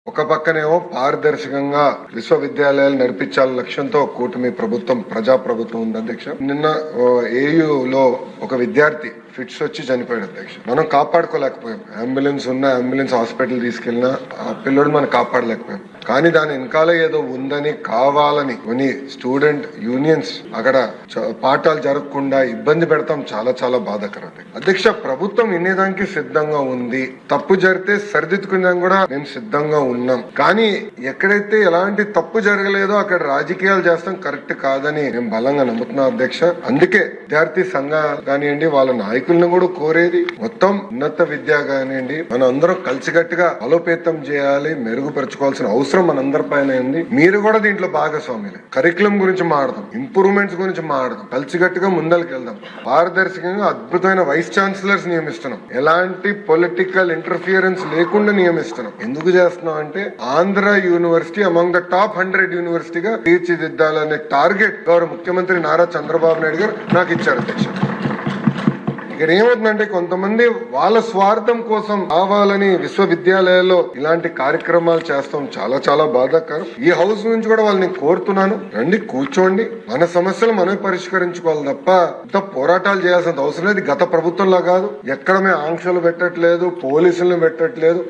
ఒక పక్కనేమో పారదర్శకంగా విశ్వవిద్యాలయాలు నడిపించాల లక్ష్యంతో కూటమి ప్రభుత్వం ప్రజాప్రభుత్వం ఉంది అధ్యక్ష. నిన్న ఏయులో ఒక విద్యార్థి ఫిట్స్ వచ్చి చనిపోయాడు అధ్యక్ష. మనం కాపాడుకోలేకపోయాం. అంబులెన్స్ హాస్పిటల్ తీసుకెళ్ళినా ఆ పిల్లడు మనం కాపాడలేకపోయాం. కానీ దాని వెనకాల ఏదో ఉందని కావాలని కొన్ని స్టూడెంట్ యూనియన్స్ అక్కడ పాఠాలు జరగకుండా ఇబ్బంది పెడతాం. చాలా చాలా బాధాకరం అధ్యక్ష. ప్రభుత్వం వినేదానికి సిద్ధంగా ఉంది. తప్పు జరిగితే సరిదిద్దుకునేదానికి కూడా మేము సిద్ధంగా ఉన్నాం. కానీ ఎక్కడైతే ఎలాంటి తప్పు జరగలేదో అక్కడ రాజకీయాలు చేస్తాం కరెక్ట్ కాదని మేము బలంగా నమ్ముతున్నాం అధ్యక్ష. అందుకే విద్యార్థి సంఘాలు కానివ్వండి, వాళ్ళ నాయకులను కూడా కోరేది మొత్తం ఉన్నత విద్య కానివ్వండి, మనం అందరం కలిసికట్టుగా బలోపేతం చేయాలి, మెరుగుపరచుకోవాల్సిన అవసరం మనందరి పైన ఉంది. మీరు కూడా దీంట్లో భాగస్వామ్యులే. కరికులం గురించి మాట్లాడదాం, ఇంప్రూవ్మెంట్స్ గురించి మాట్లాడదాం, కలిసికట్టుగా ముందరికి వెళ్దాం. పారదర్శకంగా అద్భుతమైన వైస్ ఛాన్సలర్స్ నియమిస్తున్నాం. ఎలాంటి పొలిటికల్ ఇంటర్ఫియరెన్స్ లేకుండా నియమిస్తున్నాం. ఎందుకు చేస్తున్నాం అంటే Andhra university among the top 100 యూనివర్సిటీగా తీర్చిదిద్దాలనే టార్గెట్ గౌరవ ముఖ్యమంత్రి నారా చంద్రబాబు నాయుడు గారు నాకు ఇచ్చారు అధ్యక్ష. ఇక్కడ ఏమవుతుందంటే కొంతమంది వాళ్ళ స్వార్థం కోసం కావాలని విశ్వవిద్యాలయాల్లో ఇలాంటి కార్యక్రమాలు చేస్తాం. చాలా చాలా బాధాకరం. ఈ హౌస్ నుంచి కూడా వాళ్ళని కోరుతున్నాను, రండి కూర్చోండి, మన సమస్యలు మనమే పరిష్కరించుకోవాలి తప్ప ఇంత పోరాటాలు చేయాల్సిన అవసరం లేదు. గత ప్రభుత్వంలో కాదు, ఎక్కడ మేము ఆంక్షలు పెట్టట్లేదు, పోలీసులను పెట్టట్లేదు.